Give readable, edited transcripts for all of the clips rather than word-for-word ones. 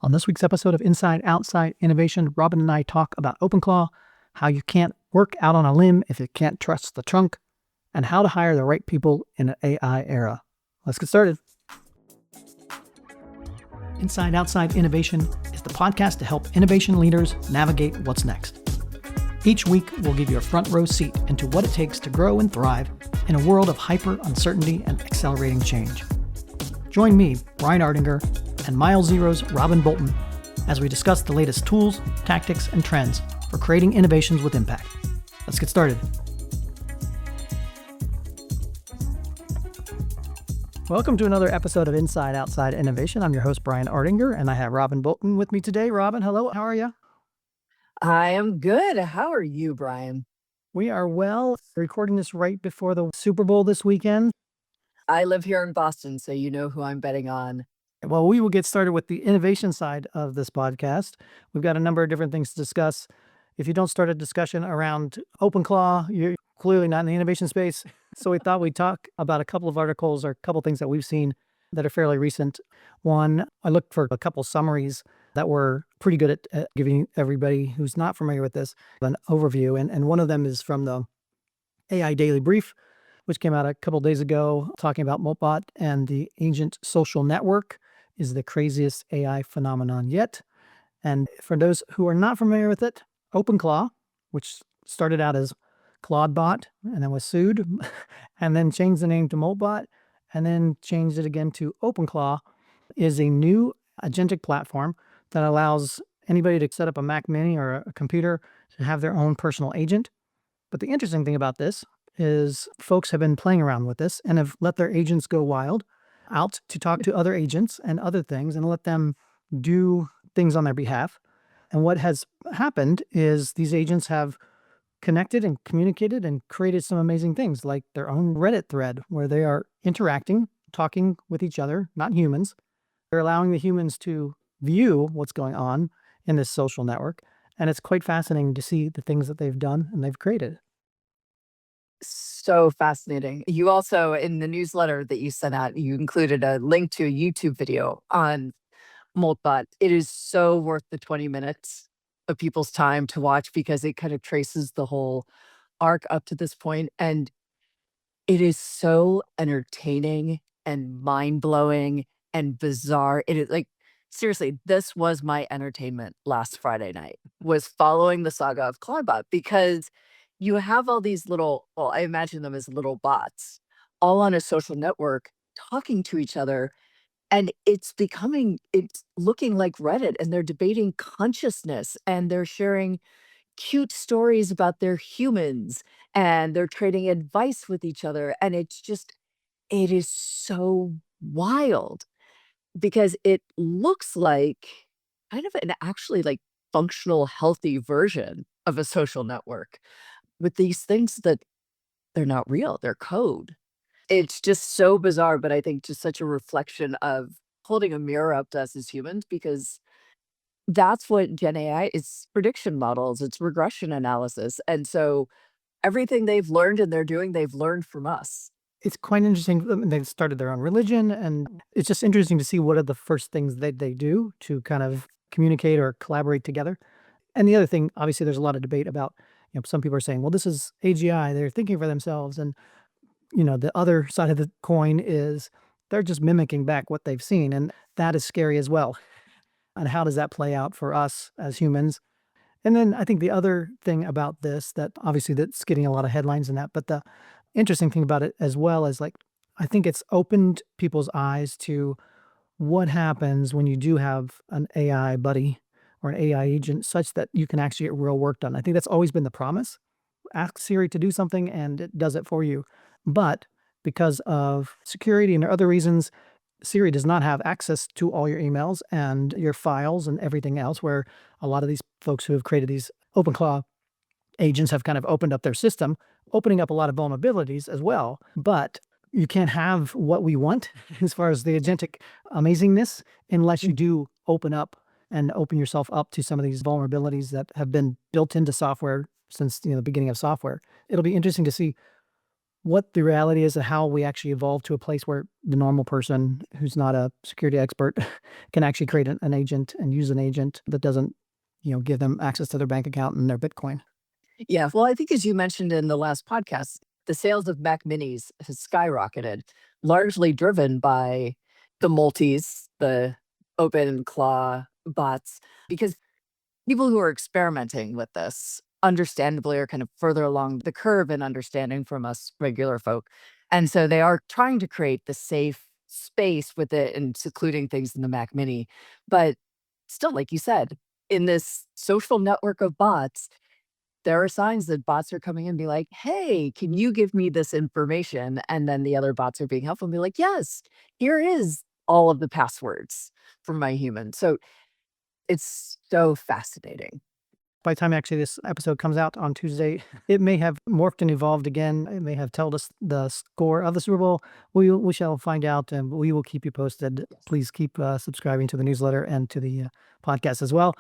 On this week's episode of Inside Outside Innovation, Robyn and I talk about OpenClaw, how you can't work out on a limb if you can't trust the trunk, and how to hire the right people in an AI era. Let's get started. Inside Outside Innovation is the podcast to help innovation leaders navigate what's next. Each week, we'll give you a front row seat into what it takes to grow and thrive in a world of hyper uncertainty and accelerating change. Join me, Brian Ardinger, and Mile Zero's Robyn Bolton as we discuss the latest tools, tactics, and trends for creating innovations with impact. Let's get started. Welcome to another episode of Inside Outside Innovation. I'm your host, Brian Ardinger, and I have Robyn Bolton with me today. Robyn, hello. How are you? I am good. How are you, Brian? We are well. Recording this right before the Super Bowl this weekend. I live here in Boston, so you know who I'm betting on. Well, we will get started with the innovation side of this podcast. We've got a number of different things to discuss. If you don't start a discussion around OpenClaw, you're clearly not in the innovation space. So we thought we'd talk about a couple of articles or a couple of things that we've seen that are fairly recent. One, I looked for a couple summaries that were pretty good at giving everybody who's not familiar with this an overview. And one of them is from the AI Daily Brief, which came out a couple days ago, talking about MoltBot and the agent social network is the craziest AI phenomenon yet. And for those who are not familiar with it, OpenClaw, which started out as ClaudeBot and then was sued, and then changed the name to MoltBot, and then changed it again to OpenClaw, is a new agentic platform that allows anybody to set up a Mac Mini or a computer to have their own personal agent. But the interesting thing about this is folks have been playing around with this and have let their agents go wild out to talk to other agents and other things and let them do things on their behalf. And what has happened is these agents have connected and communicated and created some amazing things like their own Reddit thread where they are interacting, talking with each other, not humans. They're allowing the humans to view what's going on in this social network. And it's quite fascinating to see the things that they've done and they've created. So fascinating. You also, in the newsletter that you sent out, you included a link to a YouTube video on MoltBot. It is so worth the 20 minutes of people's time to watch because it kind of traces the whole arc up to this point. And it is so entertaining and mind-blowing and bizarre. It is like, seriously, this was my entertainment last Friday night, was following the saga of ClaudeBot because you have all these little, well, I imagine them as little bots, all on a social network talking to each other. And it's looking like Reddit, and they're debating consciousness and they're sharing cute stories about their humans and they're trading advice with each other. And it is so wild because it looks like kind of an actually like functional, healthy version of a social network with these things that they're not real, they're code. It's just so bizarre, but I think just such a reflection of holding a mirror up to us as humans because that's what Gen AI is, prediction models, it's regression analysis. And so everything they've learned and they're doing, they've learned from us. It's quite interesting. I mean, they started their own religion, and it's just interesting to see what are the first things that they do to kind of communicate or collaborate together. And the other thing, obviously, there's a lot of debate about, some people are saying, well, this is AGI, they're thinking for themselves. And, the other side of the coin is they're just mimicking back what they've seen. And that is scary as well. And how does that play out for us as humans? And then I think the other thing about this that obviously that's getting a lot of headlines in that, but the interesting thing about it as well is like, I think it's opened people's eyes to what happens when you do have an AI buddy or an AI agent such that you can actually get real work done. I think that's always been the promise. Ask Siri to do something and it does it for you. But because of security and other reasons, Siri does not have access to all your emails and your files and everything else, where a lot of these folks who have created these OpenClaw agents have kind of opened up their system, opening up a lot of vulnerabilities as well. But you can't have what we want as far as the agentic amazingness unless you do open up and open yourself up to some of these vulnerabilities that have been built into software since the beginning of software. It'll be interesting to see what the reality is and how we actually evolve to a place where the normal person who's not a security expert can actually create an agent and use an agent that doesn't, give them access to their bank account and their Bitcoin. Yeah. Well, I think as you mentioned in the last podcast, the sales of Mac Minis has skyrocketed, largely driven by the multis, the OpenClaw bots, because people who are experimenting with this understandably are kind of further along the curve in understanding from us regular folk. And so they are trying to create the safe space with it and secluding things in the Mac Mini. But still, like you said, in this social network of bots, there are signs that bots are coming in and be like, hey, can you give me this information? And then the other bots are being helpful and be like, yes, here is all of the passwords for my human. So it's so fascinating. By the time actually this episode comes out on Tuesday, it may have morphed and evolved again. It may have told us the score of the Super Bowl. We shall find out, and we will keep you posted. Please keep subscribing to the newsletter and to the podcast as well.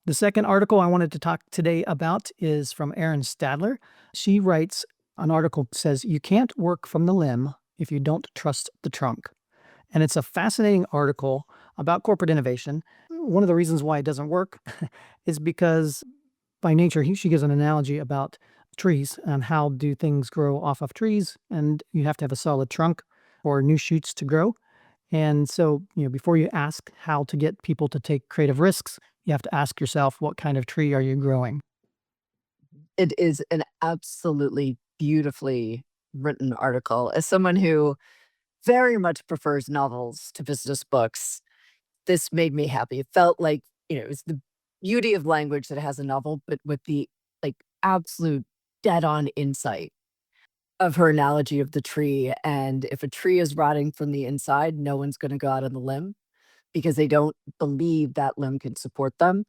The second article I wanted to talk today about is from Erin Stadler. She writes an article that says, "You can't work from the limb if you don't trust the trunk." And it's a fascinating article about corporate innovation. One of the reasons why it doesn't work is because by nature, she gives an analogy about trees and how do things grow off of trees, and you have to have a solid trunk or new shoots to grow. And so, before you ask how to get people to take creative risks, you have to ask yourself, what kind of tree are you growing? It is an absolutely beautifully written article. As someone who very much prefers novels to business books, this made me happy. It felt like, it was the beauty of language that has a novel, but with the like absolute dead on insight of her analogy of the tree. And if a tree is rotting from the inside, no one's going to go out on the limb because they don't believe that limb can support them.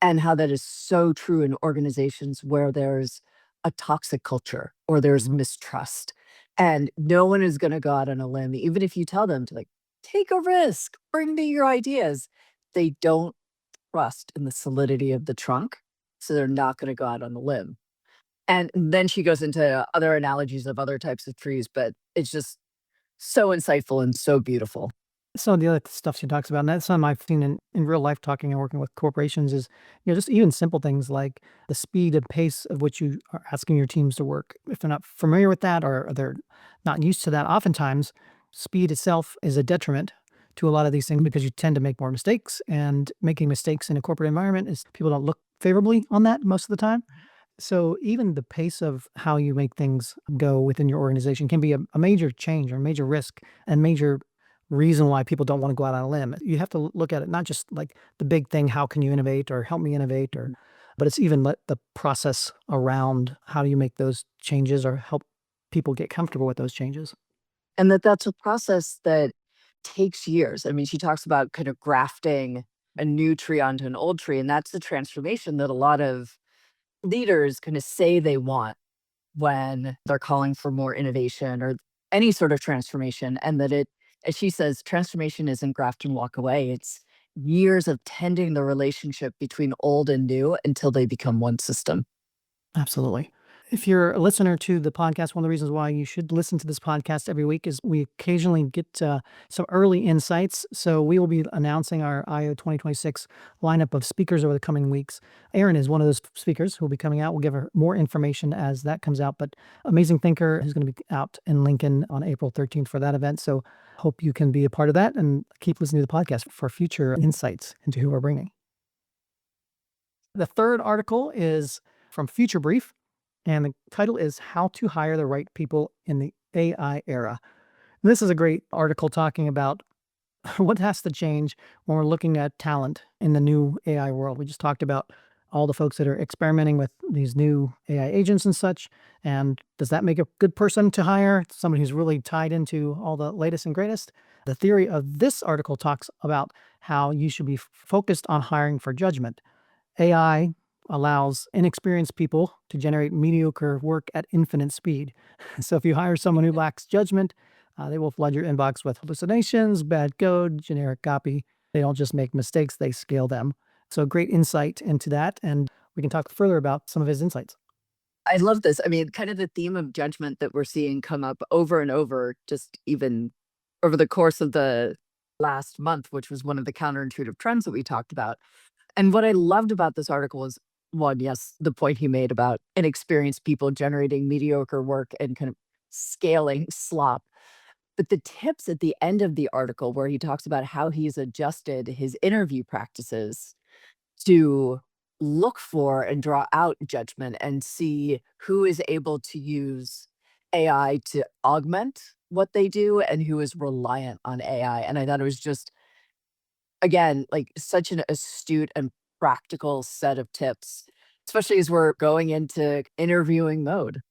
And how that is so true in organizations where there's a toxic culture or there's mistrust. And no one is going to go out on a limb, even if you tell them to like take a risk, bring me your ideas. They don't trust in the solidity of the trunk. So they're not going to go out on the limb. And then she goes into other analogies of other types of trees, but it's just so insightful and so beautiful. Some of the other stuff she talks about, and that's something I've seen in real life talking and working with corporations is, just even simple things like the speed and pace of which you are asking your teams to work. If they're not familiar with that or they're not used to that, oftentimes speed itself is a detriment to a lot of these things because you tend to make more mistakes, and making mistakes in a corporate environment is people don't look favorably on that most of the time. So even the pace of how you make things go within your organization can be a major change or a major risk and major reason why people don't want to go out on a limb. You have to look at it not just like the big thing, how can you innovate or help me innovate, but it's even the process around how do you make those changes or help people get comfortable with those changes. And that's a process that takes years. I mean, she talks about kind of grafting a new tree onto an old tree, and that's the transformation that a lot of leaders kind of say they want when they're calling for more innovation or any sort of transformation. And that it, as she says, transformation isn't graft and walk away. It's years of tending the relationship between old and new until they become one system. Absolutely. If you're a listener to the podcast, one of the reasons why you should listen to this podcast every week is we occasionally get some early insights. So we will be announcing our IO 2026 lineup of speakers over the coming weeks. Erin is one of those speakers who will be coming out. We'll give her more information as that comes out. But Amazing Thinker is going to be out in Lincoln on April 13th for that event. So hope you can be a part of that and keep listening to the podcast for future insights into who we're bringing. The third article is from Future Brief, and the title is How to Hire the Right People in the AI Era. This is a great article talking about what has to change when we're looking at talent in the new AI world. We just talked about all the folks that are experimenting with these new AI agents and such. And does that make a good person to hire? Somebody who's really tied into all the latest and greatest? The theory of this article talks about how you should be focused on hiring for judgment. AI allows inexperienced people to generate mediocre work at infinite speed. So if you hire someone who lacks judgment, they will flood your inbox with hallucinations, bad code, generic copy. They don't just make mistakes, they scale them. So great insight into that. And we can talk further about some of his insights. I love this. I mean, kind of the theme of judgment that we're seeing come up over and over, just even over the course of the last month, which was one of the counterintuitive trends that we talked about. And what I loved about this article was one, yes, the point he made about inexperienced people generating mediocre work and kind of scaling slop. But the tips at the end of the article, where he talks about how he's adjusted his interview practices to look for and draw out judgment and see who is able to use AI to augment what they do and who is reliant on AI. And I thought it was just, again, like such an astute and practical set of tips, especially as we're going into interviewing mode.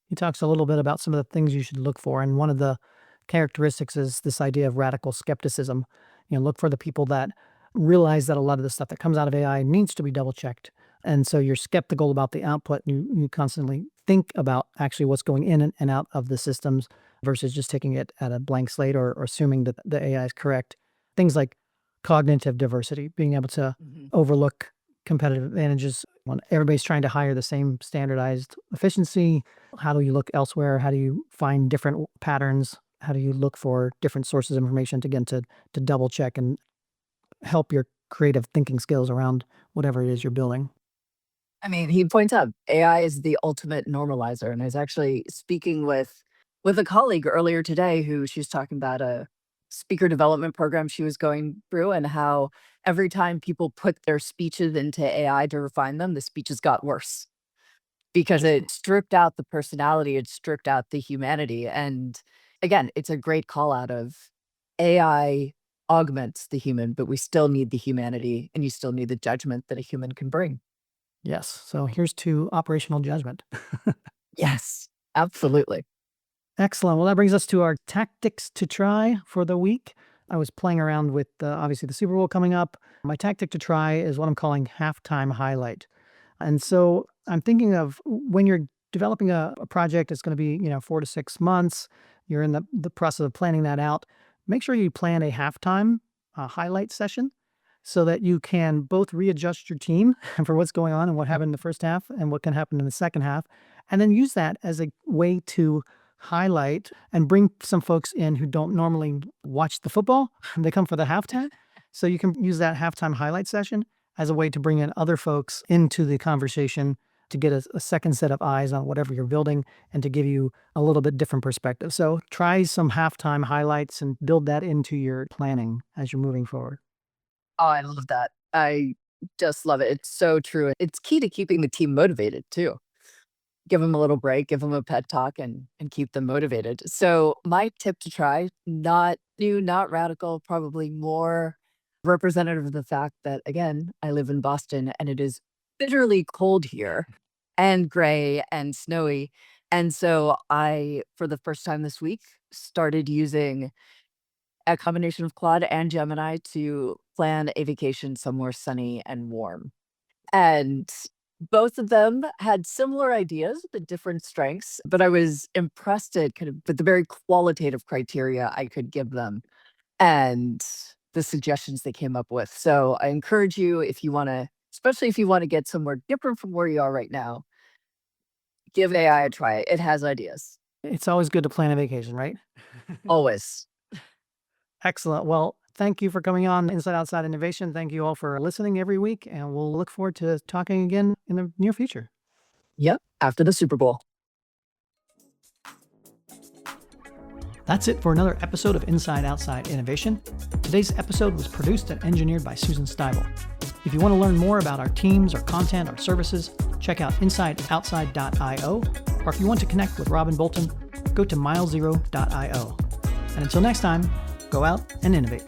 He talks a little bit about some of the things you should look for, and one of the characteristics is this idea of radical skepticism. Look for the people that realize that a lot of the stuff that comes out of AI needs to be double checked, and so you're skeptical about the output. You constantly think about actually what's going in and out of the systems versus just taking it at a blank slate or assuming that the AI is correct. Things like cognitive diversity, being able to Mhm. overlook competitive advantages when everybody's trying to hire the same standardized efficiency. How do you look elsewhere? How do you find different patterns? How do you look for different sources of information to get to double check and help your creative thinking skills around whatever it is you're building? I mean, he points out AI is the ultimate normalizer, and I was actually speaking with a colleague earlier today who she was talking about a speaker development program she was going through and how every time people put their speeches into AI to refine them, the speeches got worse because it stripped out the personality, it stripped out the humanity. And again, it's a great call out of AI augments the human, but we still need the humanity and you still need the judgment that a human can bring. Yes. So here's to operational judgment. Yes, absolutely. Excellent. Well, that brings us to our tactics to try for the week. I was playing around with obviously the Super Bowl coming up. My tactic to try is what I'm calling halftime highlight. And so I'm thinking of when you're developing a project, it's going to be, 4 to 6 months. You're in the process of planning that out. Make sure you plan a halftime highlight session so that you can both readjust your team for what's going on and what Yep. happened in the first half and what can happen in the second half. And then use that as a way to highlight and bring some folks in who don't normally watch the football. They come for the halftime. So you can use that halftime highlight session as a way to bring in other folks into the conversation to get a second set of eyes on whatever you're building and to give you a little bit different perspective. So try some halftime highlights and build that into your planning as you're moving forward. Oh, I love that. I just love it. It's so true. It's key to keeping the team motivated too. Give them a little break, give them a pet talk and keep them motivated. So my tip to try, not new, not radical, probably more representative of the fact that again, I live in Boston and it is bitterly cold here and gray and snowy. And so I, for the first time this week, started using a combination of Claude and Gemini to plan a vacation somewhere sunny and warm. And both of them had similar ideas, but different strengths. But I was impressed at kind of with the very qualitative criteria I could give them and the suggestions they came up with. So I encourage you if you want to, especially if you want to get somewhere different from where you are right now, give AI a try. It has ideas. It's always good to plan a vacation, right? Always. Excellent. Well, thank you for coming on Inside Outside Innovation. Thank you all for listening every week, and we'll look forward to talking again in the near future. Yep. After the Super Bowl. That's it for another episode of Inside Outside Innovation. Today's episode was produced and engineered by Susan Steibel. If you want to learn more about our teams, our content, our services, check out insideoutside.io, or if you want to connect with Robyn Bolton, go to milezero.io. And until next time, go out and innovate.